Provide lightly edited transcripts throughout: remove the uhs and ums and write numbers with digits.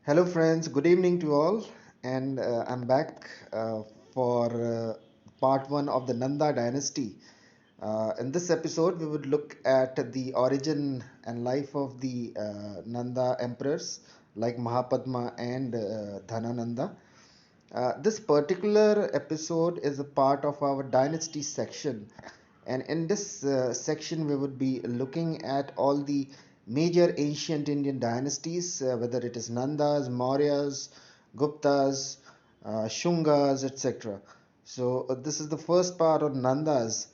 Hello, friends. Good evening to all, and I'm back for part one of the Nanda Dynasty. In this episode, we would look at the origin and life of the Nanda emperors like Mahapadma and Dhanananda. This particular episode is a part of our dynasty section, and in this section, we would be looking at all the major ancient Indian dynasties, whether it is Nandas, Mauryas, Guptas, Shungas, etc. So, this is the first part on Nandas,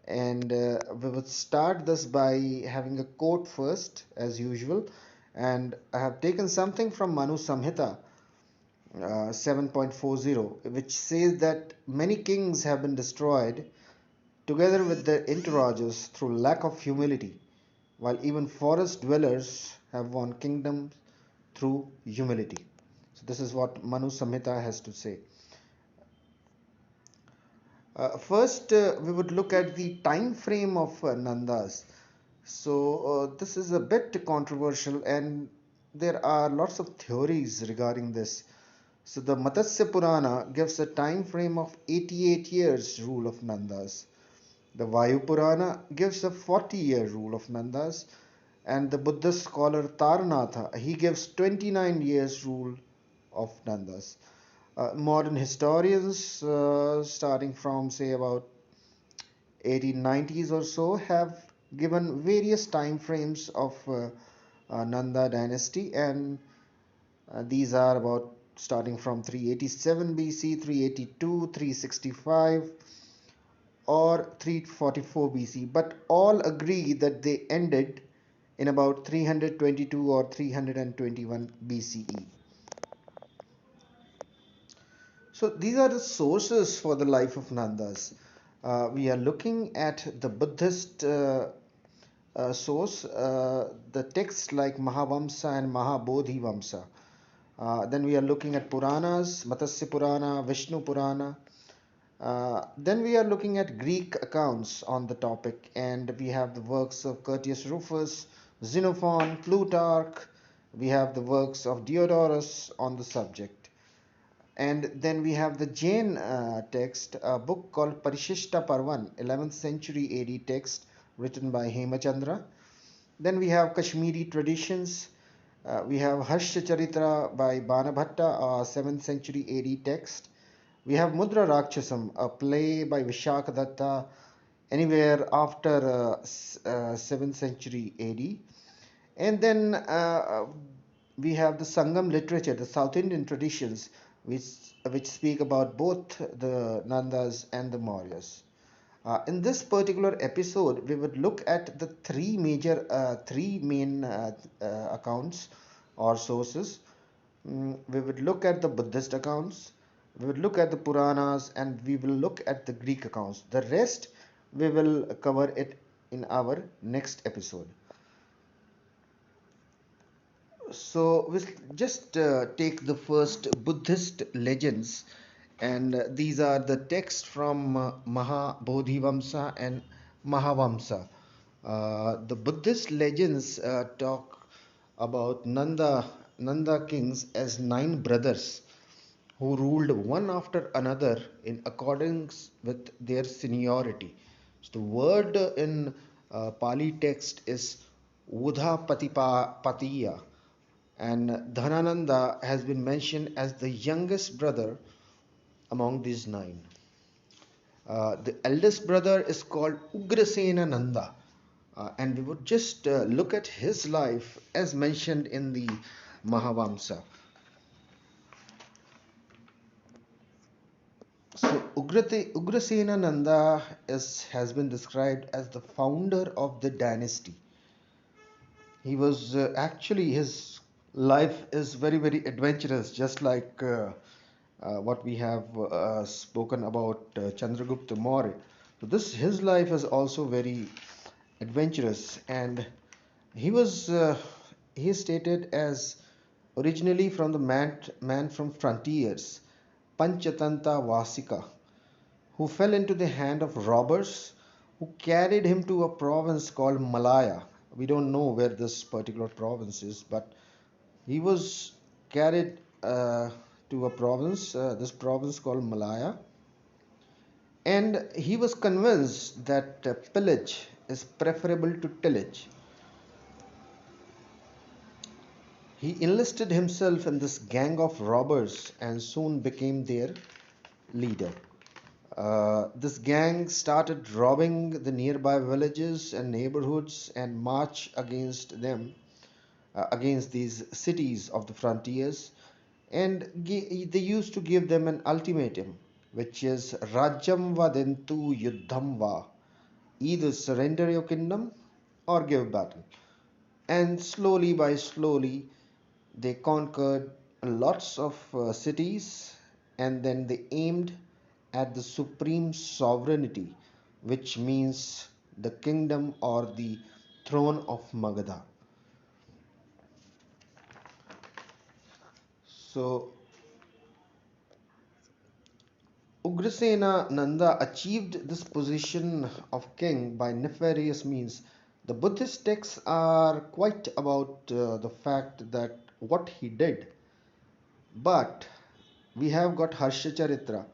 and we would start this by having a quote first, as usual. And I have taken something from Manu Samhita 7.40, which says that many kings have been destroyed together with their entourages through lack of humility, while even forest dwellers have won kingdoms through humility. So, this is what Manu Samhita has to say. First, we would look at the time frame of Nandas. So, this is a bit controversial, and there are lots of theories regarding this. So the Matsya Purana gives a time frame of 88 years rule of Nandas. The Vayu Purana gives a 40-year rule of Nandas, and the Buddhist scholar Taranatha he gives 29 years rule of Nandas. Modern historians, starting from say about 1890s or so, have given various time frames of Nanda dynasty, and these are about starting from 387 BC, 382, 365, or 344 BC, but all agree that they ended in about 322 or 321 BCE. So these are the sources for the life of Nandas. We are looking at the Buddhist source, the texts like Mahavamsa and Mahabodhivamsa. Then we are looking at Puranas, Matsya Purana, Vishnu Purana. Then we are looking at Greek accounts on the topic, and we have the works of Curtius Rufus, Xenophon, Plutarch. We have the works of Diodorus on the subject. And then we have the Jain text, a book called Parishishta Parvan, 11th century AD text written by Hemachandra. Then we have Kashmiri traditions. We have Harsha Charitra by Banabhatta, a 7th century AD text. We have Mudra Rakshasam, a play by Vishakadatta, anywhere after 7th century AD. And then we have the Sangam literature, the South Indian traditions, which speak about both the Nandas and the Mauryas. In this particular episode, we would look at the three main accounts or sources. We would look at the Buddhist accounts, we would look at the Puranas, and we will look at the Greek accounts. The rest we will cover it in our next episode. So we'll just take the first Buddhist legends, and these are the texts from Mahabodhivamsa and Mahavamsa. The Buddhist legends talk about Nanda kings as nine brothers who ruled one after another in accordance with their seniority. So the word in Pali text is Udha Patiya, and Dhanananda has been mentioned as the youngest brother among these nine. The eldest brother is called Ugrasena Nanda, and we would just look at his life as mentioned in the Mahavamsa. So Ugrasena Nanda has been described as the founder of the dynasty. He was actually his life is very adventurous, just like what we have spoken about Chandragupta Maurya. So this his life is also very adventurous, and he was he is stated as originally from the man from frontiers, Panchatanta Vasika, who fell into the hand of robbers who carried him to a province called Malaya. We don't know where this particular province is, but he was carried to a province, this province called Malaya, and he was convinced that pillage is preferable to tillage. He enlisted himself in this gang of robbers and soon became their leader. This gang started robbing the nearby villages and neighborhoods and march against them, against these cities of the frontiers. And they used to give them an ultimatum, which is Rajam Vadentu Yuddham Va. Either surrender your kingdom or give battle. And slowly by slowly, they conquered lots of cities, and then they aimed at the supreme sovereignty, which means the kingdom or the throne of Magadha. So Ugrasena Nanda achieved this position of king by nefarious means. The Buddhist texts are quite about the fact that what he did, but we have got Harsha Charitra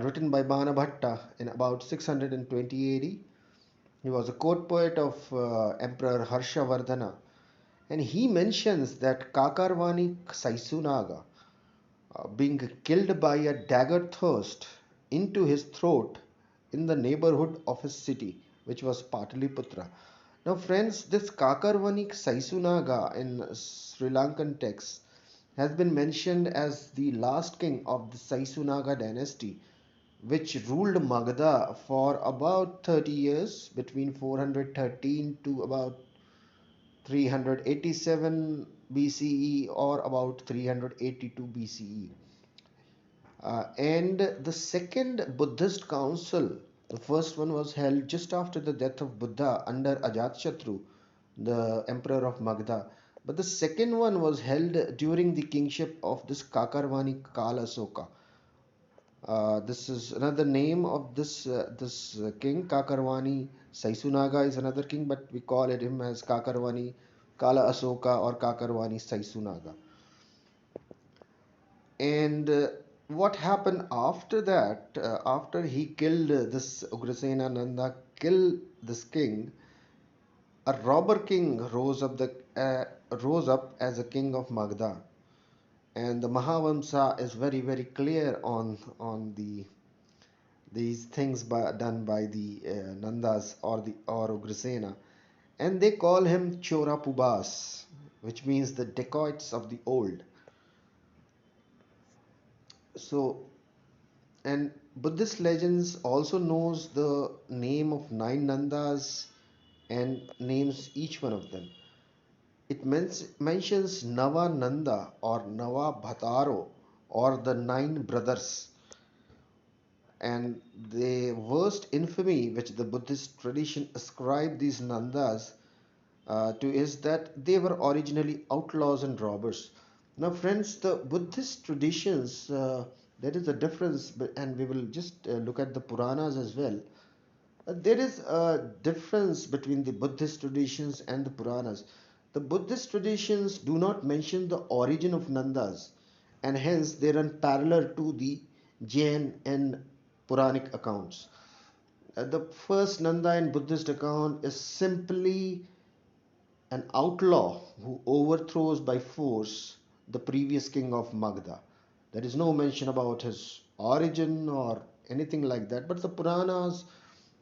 written by Bana Bhatta in about 620 AD. He was a court poet of Emperor Harshavardhana, and he mentions that Kakarvani Saisunaga being killed by a dagger thrust into his throat in the neighborhood of his city, which was Pataliputra. Now, friends, this Kakarvani Saisunaga in Sri Lankan texts has been mentioned as the last king of the Saisunaga dynasty, which ruled Magadha for about 30 years between 413 to about 387 BCE or about 382 BCE. And the second Buddhist council, the first one was held just after the death of Buddha under Ajatashatru, the emperor of Magadha. But the second one was held during the kingship of this Kakarvani Kalasoka. This is another name of this king. Kakarvani Saisunaga is another king, but we call it him as Kakarvani Kala Asoka or Kakarvani Saisunaga. And what happened after that? After he killed this Ugrasena Nanda, killed this king, a robber king rose up as a king of Magadha, and the Mahavamsa is very clear on these things done by the Nandas or Ugrasena, and they call him Chora Pubas, which means the dacoits of the old. So, and Buddhist legends also knows the name of nine Nandas and names each one of them. It mentions Nava Nanda or Nava Bhataro or the nine brothers. And the worst infamy which the Buddhist tradition ascribed these Nandas to is that they were originally outlaws and robbers. Now, friends, the Buddhist traditions, there is a difference, and we will just look at the Puranas as well. There is a difference between the Buddhist traditions and the Puranas. The Buddhist traditions do not mention the origin of Nandas, and hence they run parallel to the Jain and Puranic accounts. The first Nanda in Buddhist account is simply an outlaw who overthrows by force the previous king of Magadha. There is no mention about his origin or anything like that. But the Puranas,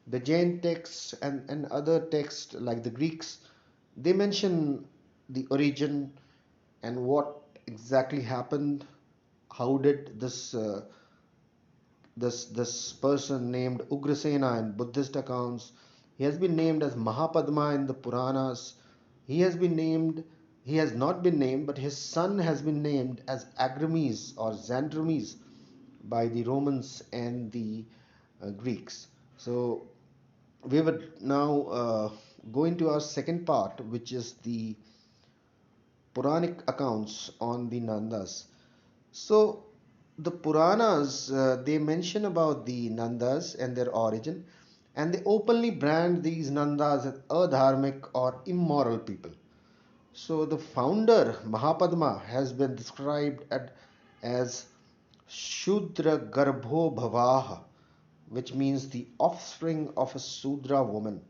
the Jain texts, and other texts like the Greeks, they mention the origin and what exactly happened. How did this person named Ugrasena in Buddhist accounts? He has been named as Mahapadma in the Puranas. He has been named, he has not been named, but his son has been named as Agrames or Xandrames by the Romans and the Greeks. So we will now go into our second part, which is the Puranic accounts on the Nandas. So the Puranas they mention about the Nandas and their origin, and they openly brand these Nandas as adharmic or immoral people. So the founder Mahapadma has been described as Shudra Garbho Bhavaha, which means the offspring of a Sudra woman.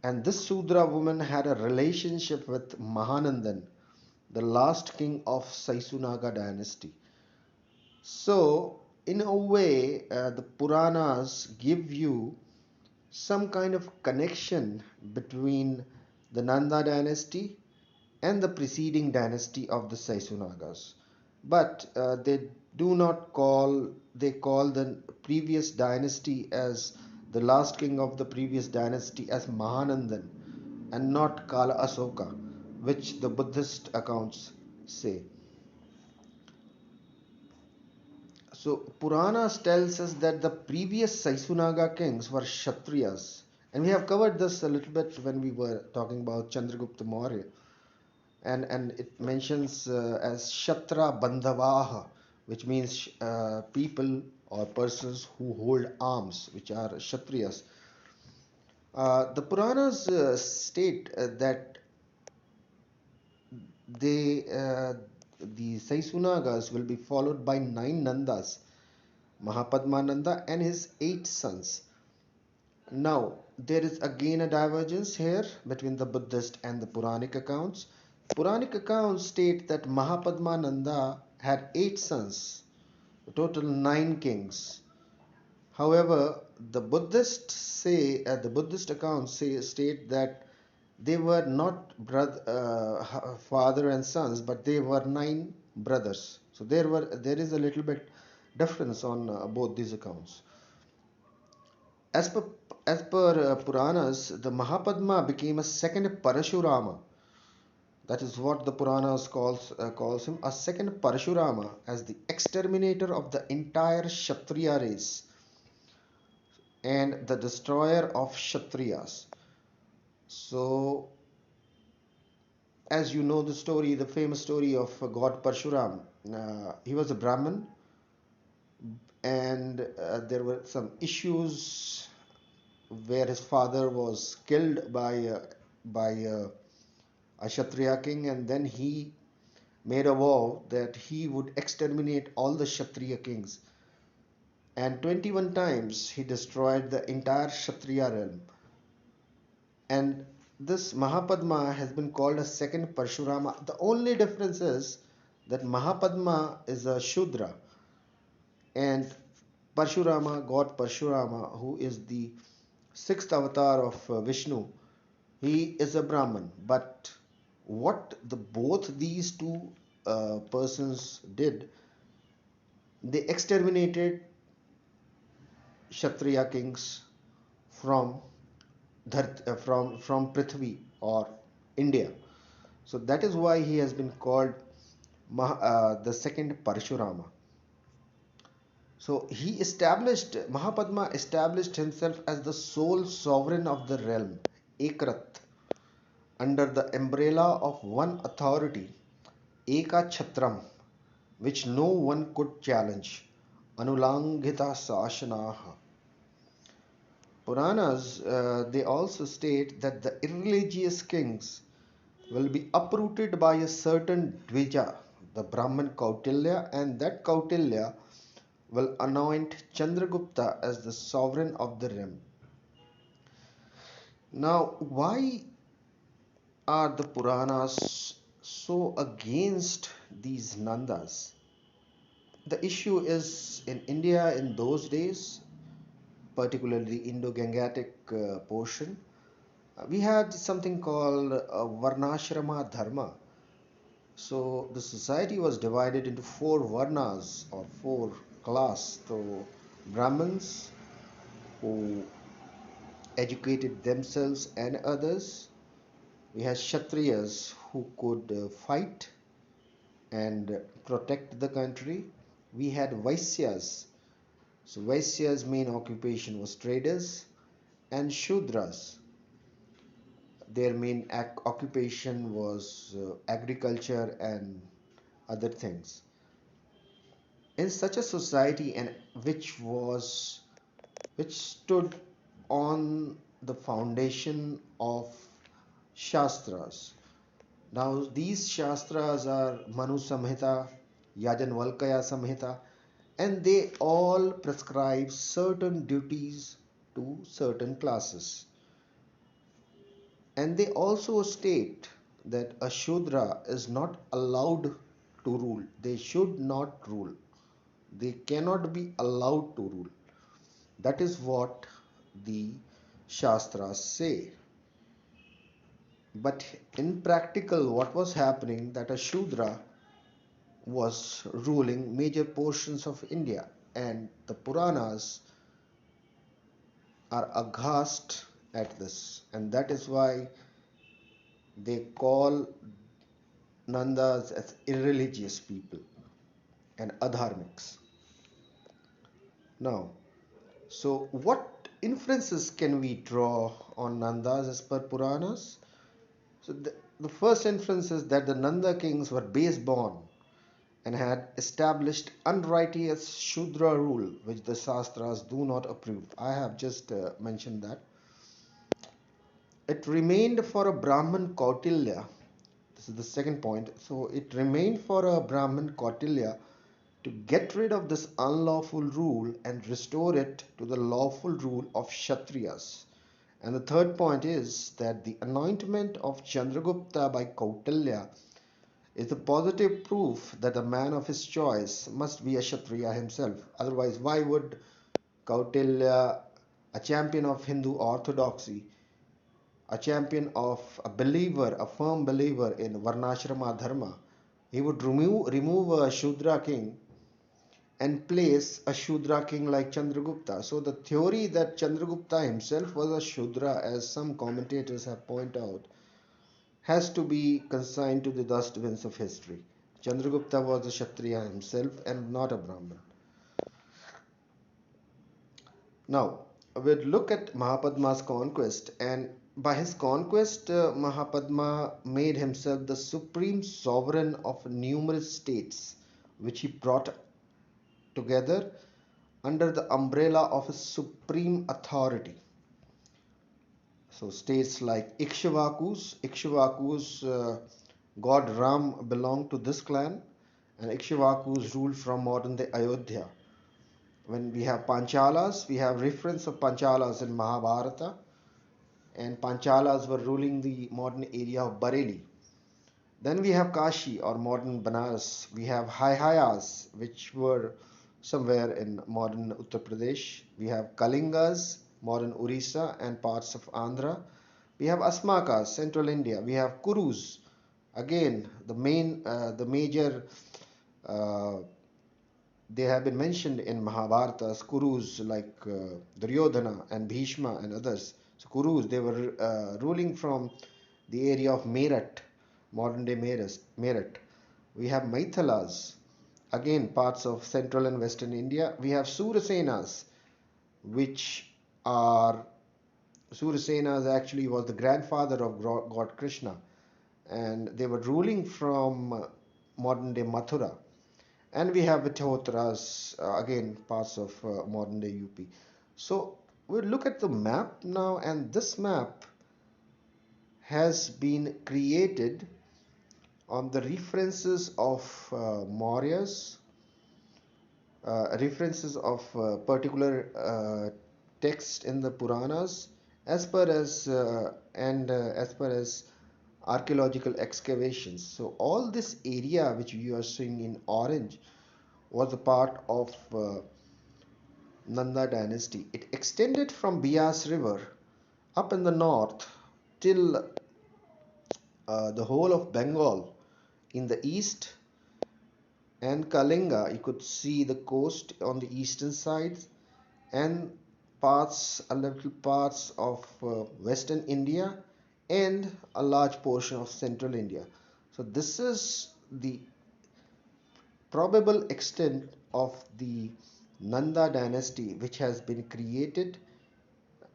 And this Sudra woman had a relationship with Mahanandan, the last king of Saisunaga dynasty. So, in a way, the Puranas give you some kind of connection between the Nanda dynasty and the preceding dynasty of the Saisunagas. But they do not call, they call the previous dynasty as the last king of the previous dynasty as Mahanandan and not Kala Asoka, which the Buddhist accounts say. So Puranas tells us that the previous Saisunaga kings were Kshatriyas. And we have covered this a little bit when we were talking about Chandragupta Maurya. And it mentions as Shatra Bandhavaha, which means people or persons who hold arms, which are Kshatriyas. The Puranas state that they the Saisunagas will be followed by 9 Nandas, Mahapadmananda and his 8 sons. Now, there is again a divergence here between the Buddhist and the Puranic accounts. Puranic accounts state that Mahapadmananda had 8 sons, a total 9 kings. However, the Buddhist accounts state that they were not father and sons, but they were 9 brothers. So there is a little bit difference on both these accounts. As per Puranas, the Mahapadma became a second Parashurama. That is what the Puranas calls him, a second Parashurama, as the exterminator of the entire Kshatriya race and the destroyer of Kshatriyas. So, as you know the story, the famous story of God Parshuram, he was a Brahmin, and there were some issues where his father was killed by a Kshatriya king, and then he made a vow that he would exterminate all the Kshatriya kings. And 21 times he destroyed the entire Kshatriya realm. And this Mahapadma has been called a second Parshurama. The only difference is that Mahapadma is a Shudra and Parshurama, God Parshurama, who is the sixth avatar of Vishnu, he is a Brahman. But what both these two persons did, they exterminated Kshatriya kings from from Prithvi or India. So that is why he has been called the second Parshurama. So Mahapadma established himself as the sole sovereign of the realm, Ekrat, under the umbrella of one authority, Eka Chhatram, which no one could challenge, Anulangita Sashanaha. Puranas, they also state that the irreligious kings will be uprooted by a certain Dvija, the Brahman Kautilya, and that Kautilya will anoint Chandragupta as the sovereign of the realm. Now, why are the Puranas so against these Nandas? The issue is in India in those days, particularly the Indo-Gangetic portion, we had something called Varnashrama Dharma. So the society was divided into 4 Varnas or 4 class. So Brahmins who educated themselves and others. We had Kshatriyas who could fight and protect the country. We had Vaisyas. So Vaisyas' main occupation was traders, and Shudras. Their main occupation was agriculture and other things. In such a society, and which stood on the foundation of Shastras, Now these Shastras are Manu Samhita, Yajanvalkaya Samhita, and they all prescribe certain duties to certain classes. And they also state that a Shudra is not allowed to rule. They should not rule. They cannot be allowed to rule. That is what the Shastras say. But in practical, what was happening that a Shudra was ruling major portions of India, and the Puranas are aghast at this, and that is why they call Nandas as irreligious people and adharmics. Now, so what inferences can we draw on Nandas as per Puranas? So the first inference is that the Nanda kings were base born and had established unrighteous Shudra rule, which the Shastras do not approve. I have just mentioned that. It remained for a Brahman Kautilya. This is the second point. So it remained for a Brahman Kautilya to get rid of this unlawful rule and restore it to the lawful rule of Kshatriyas. And the third point is that the anointment of Chandragupta by Kautilya is a positive proof that the man of his choice must be a Kshatriya himself. Otherwise, why would Kautilya, a champion of Hindu orthodoxy, a champion of a believer, a firm believer in Varnashrama Dharma, he would remove a Shudra king and place a Shudra king like Chandragupta. So the theory that Chandragupta himself was a Shudra, as some commentators have pointed out, has to be consigned to the dustbins of history. Chandragupta was a Kshatriya himself and not a Brahmin. Now, we'll look at Mahapadma's conquest, and by his conquest, Mahapadma made himself the supreme sovereign of numerous states, which he brought together under the umbrella of his supreme authority. So, states like Ikshvaku's god Ram belonged to this clan, and Ikshvaku's ruled from modern day Ayodhya. When we have Panchalas, we have reference of Panchalas in Mahabharata, and Panchalas were ruling the modern area of Bareilly. Then we have Kashi or modern Banaras. We have Haihayas, which were somewhere in modern Uttar Pradesh. We have Kalingas, modern Orissa and parts of Andhra. We have Asmakas, central India. We have Kurus, again the major. Uh, they have been mentioned in Mahabharata as Kurus like Duryodhana and Bhishma and others. So Kurus, they were ruling from the area of Meerut, modern day Meerut. We have Maithalas, again parts of central and western India. We have Surasenas, which are Surasenas actually was the grandfather of God Krishna, and they were ruling from modern day Mathura. And we have Vithotras, again parts of modern day UP. So we'll look at the map now, and this map has been created on the references of Mauryas, references of particular text in the Puranas, as per as as per as archaeological excavations. So all this area which you are seeing in orange was a part of Nanda Dynasty. It extended from Bias River up in the north till the whole of Bengal in the east, and Kalinga. You could see the coast on the eastern side, and a little parts of western India, and a large portion of central India. So this is the probable extent of the Nanda dynasty, which has been created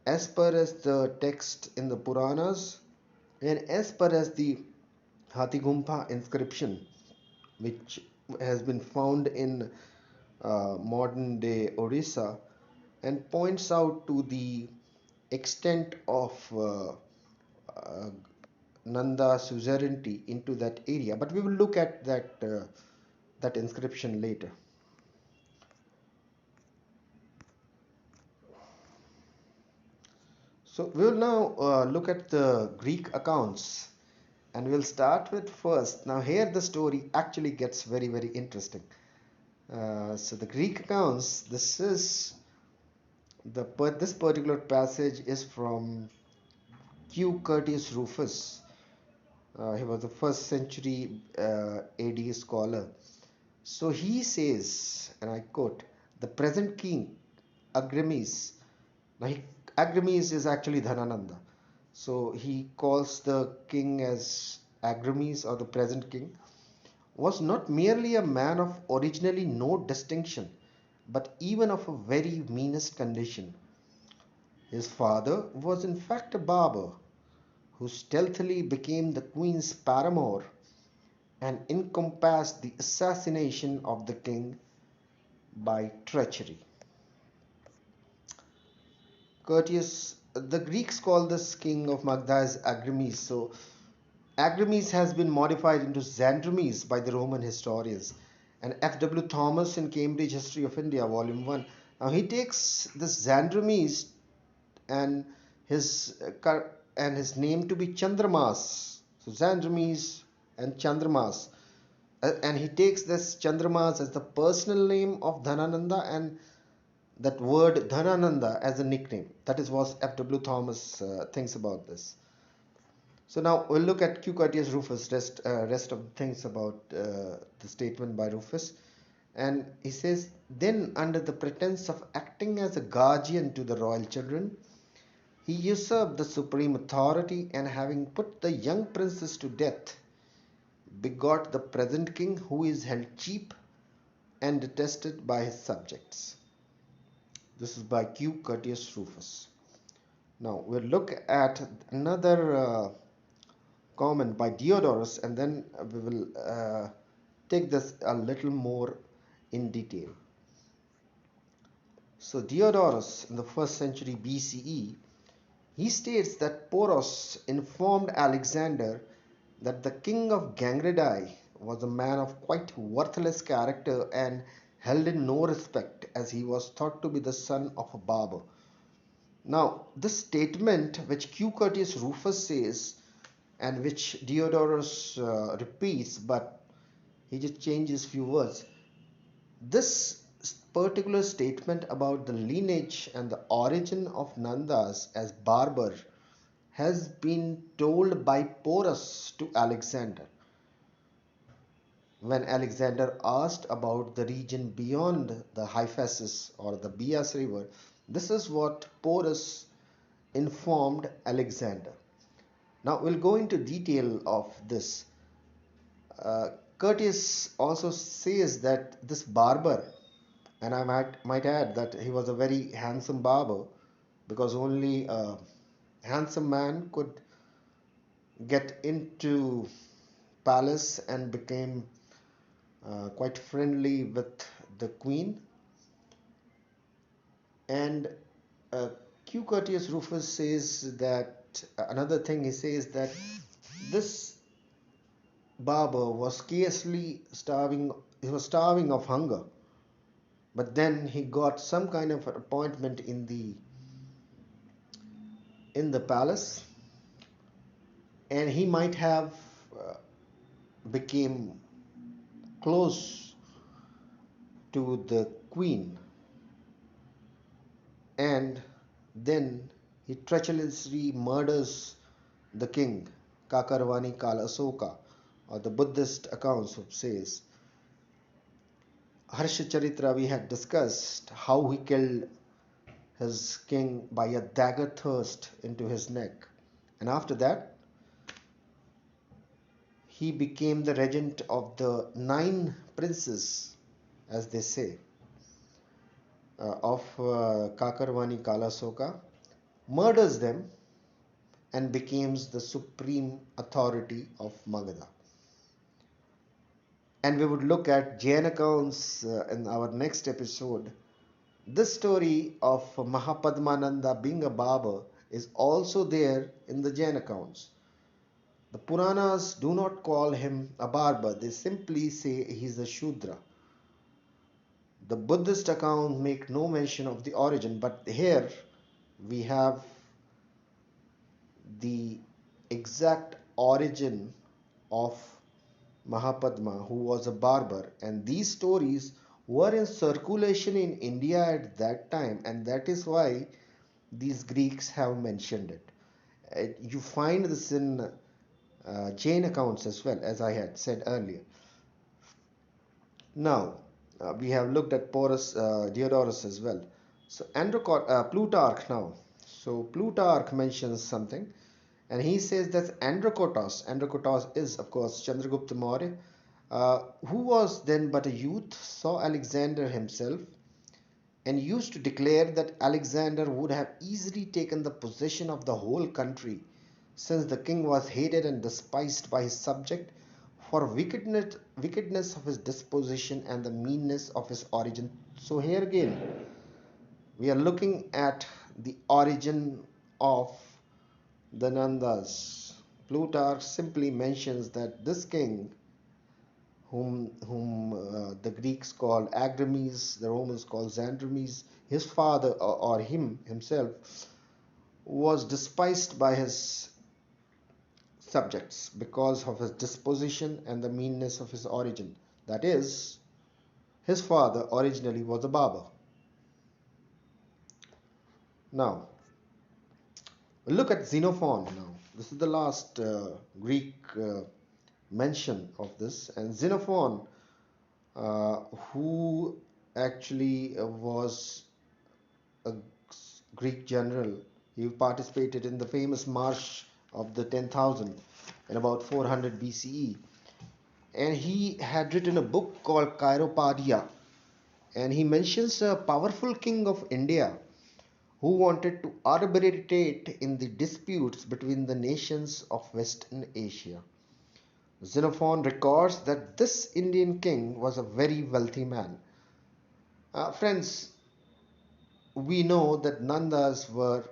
as per as the text in the Puranas and as per as the Hathigumpha inscription, which has been found in modern day Orissa, and points out to the extent of Nanda suzerainty into that area. But we will look at that inscription later. So we will now look at the Greek accounts, and we'll start with first. Now here the story actually gets very, very interesting. So the Greek accounts, this particular passage is from Q. Curtius Rufus. He was a first century AD scholar. So he says, and I quote, the present king Agrames. Now Agrames is actually Dhanananda. So he calls the king as Agrames, or the present king, was not merely a man of originally no distinction, but even of a very meanest condition. His father was in fact a barber, who stealthily became the queen's paramour and encompassed the assassination of the king by treachery. Curtius, the Greeks call this king of Magda as Agrames. So Agrames has been modified into Xandrimes by the Roman historians. And F.W. Thomas in Cambridge History of India, Volume 1. Now he takes this Xandrimes and his name to be Chandramas. So Xandrimes and Chandramas. And he takes this Chandramas as the personal name of Dhanananda, and that word Dhanananda as a nickname. That is what F.W. Thomas thinks about this. So now we'll look at Q. Curtius Rufus, rest of the things about the statement by Rufus. And he says, then under the pretense of acting as a guardian to the royal children, he usurped the supreme authority, and having put the young princess to death, begot the present king, who is held cheap and detested by his subjects. This is by Q. Curtius Rufus. Now we'll look at another comment by Diodorus, and then we will take this a little more in detail. So Diodorus in the 1st century BCE, he states that Poros informed Alexander that the king of Gangradae was a man of quite worthless character and held in no respect, as he was thought to be the son of a barber. Now, this statement which Q. Curtius Rufus says, and which Diodorus repeats, but he just changes few words. This particular statement about the lineage and the origin of Nandas as barber has been told by Porus to Alexander. When Alexander asked about the region beyond the Hyphasis or the Bias river, this is what Porus informed Alexander. Now we'll go into detail of this. Curtius also says that this barber, and I might add that he was a very handsome barber, because only a handsome man could get into palace and became quite friendly with the queen. And Q. Curtius Rufus says that another thing, he says that this barber was scarcely starving, he was starving of hunger, but then he got some kind of appointment in the palace, and he might have became close to the queen, and then he treacherously murders the king. Kakarvani Kalasoka, or the Buddhist accounts says. Harsha Charitra, we had discussed how he killed his king by a dagger thrust into his neck, and after that he became the regent of the 9 princes, as they say, of Kakarvani Kalasoka, murders them, and becomes the supreme authority of Magadha. And we would look at Jain accounts in our next episode. This story of Mahapadmananda being a barber is also there in the Jain accounts. The Puranas do not call him a barber, they simply say he's a Shudra. The Buddhist accounts make no mention of the origin, but here we have the exact origin of Mahapadma, who was a barber, and these stories were in circulation in India at that time, and that is why these Greeks have mentioned it. You find this in Jain accounts as well, as I had said earlier. Now, we have looked at Porus Diodorus as well. So, Plutarch now. So, Plutarch mentions something, and he says that Androkotos is, of course, Chandragupta Maurya, who was then but a youth, saw Alexander himself and used to declare that Alexander would have easily taken the possession of the whole country, since the king was hated and despised by his subject for wickedness of his disposition and the meanness of his origin. So here again, we are looking at the origin of the Nandas. Plutarch simply mentions that this king, whom the Greeks call Agrames, the Romans call Xandrimes, his father or him himself was despised by his subjects because of his disposition and the meanness of his origin. That is, his father originally was a barber. Now, look at Xenophon now. This is the last Greek mention of this, and Xenophon, who actually was a Greek general. He participated in the famous March of the 10,000 in about 400 BCE. And he had written a book called Chiropadia. And he mentions a powerful king of India who wanted to arbitrate in the disputes between the nations of Western Asia. Xenophon records that this Indian king was a very wealthy man. Friends, we know that Nandas were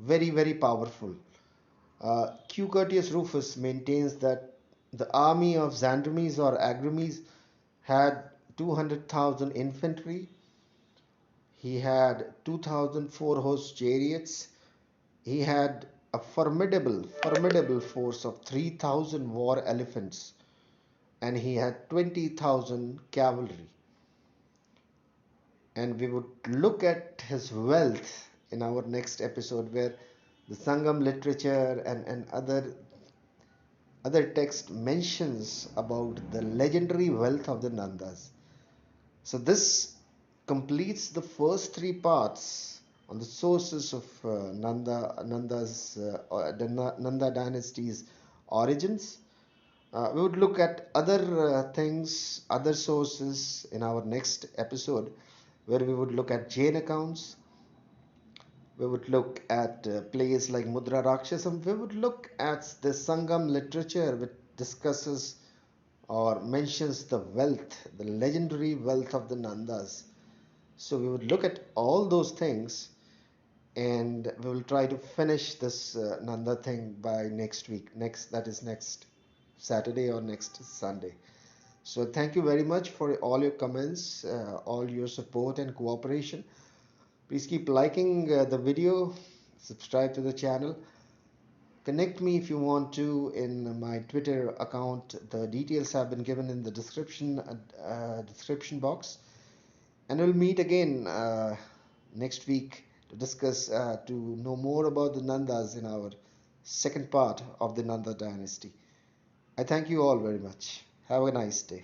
very powerful. Q. Curtius Rufus maintains that the army of Xandrimes or Agrames had 200,000 infantry. He had 2,004 horse chariots. He had a formidable force of 3,000 war elephants, and he had 20,000 cavalry. And we would look at his wealth in our next episode, where the Sangam literature and other text mentions about the legendary wealth of the Nandas. So this completes the first three parts on the sources of the Nanda dynasty's origins. We would look at other things, other sources in our next episode, where we would look at Jain accounts. We would look at plays like Mudra Rakshasam. We would look at the Sangam literature, which discusses or mentions the wealth, the legendary wealth of the Nandas. So we would look at all those things, and we will try to finish this Nanda thing by next week. That is next Saturday or next Sunday. So thank you very much for all your comments, all your support and cooperation. Please keep liking the video, subscribe to the channel. Connect me if you want to in my Twitter account. The details have been given in the description box. And we'll meet again next week to discuss, to know more about the Nandas in our second part of the Nanda dynasty. I thank you all very much. Have a nice day.